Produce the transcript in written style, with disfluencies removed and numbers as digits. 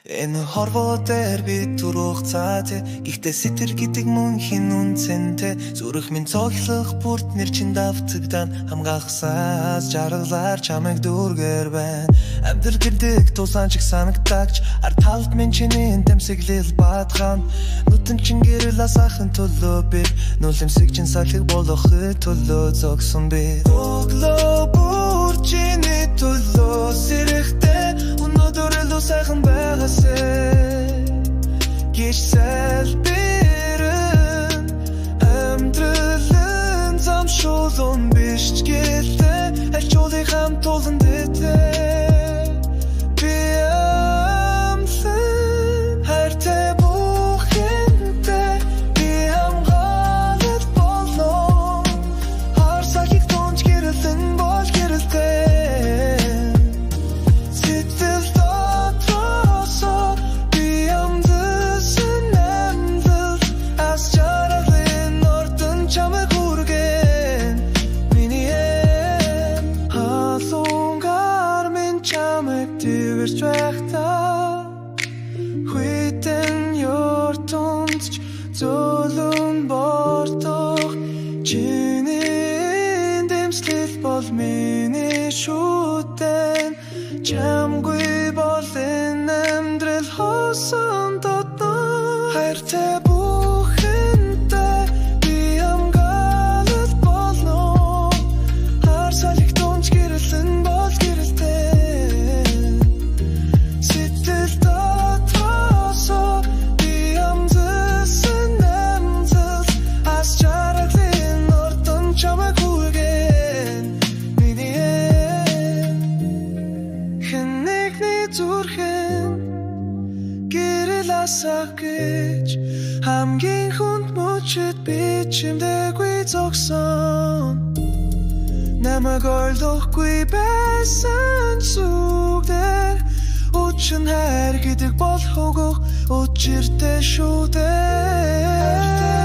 Энэ хорвоо дээр би түрүүх цаатай гэхдээ сэтэр гэдэг мөн хин үнцэнтэй зүрх минь цоглох бүрт нэр чин давтагдан хамгаахсаас жаргалаар чамайг дүүргэр байна амьдрал гэдэг тулаан чиг санагдагч ард талд минь чиний тэмсэглэл баатхан нүтэн чин гэрэл асахын төлөө би нүлэмсэг чин салхиг болохыг төлөө зогсон би өглөө бүр чиний төлөө сэрэхтэй өнөөдөр л сайхан байгасэ гэж салбирэн амьдралын замшуулан биш ч гэлээ аль ч уулыг хамт тулан дэтэй би амлан хайртай бүхэнтэй би хамгаалал болно хар сахиг тунч гэрэлэн бол гэрэлтэй Хүйтэн ёртондч зөөлөн бортох чиний дэмслэл бол миний шүтэн чамгүй бол энэ амьдрал хосон дотно хайртай бүхэнтэй би хамгаалал болно хар салхиг тунч гэрэлэн бол гэрэлтэй гэж хамгийн хүнд мөчөд би чимдэггүй зогсон намайг ойлгохгүй байсан зүгдэр өчн хайр гэдэг бол хөгөх өчиртэй шүү дээ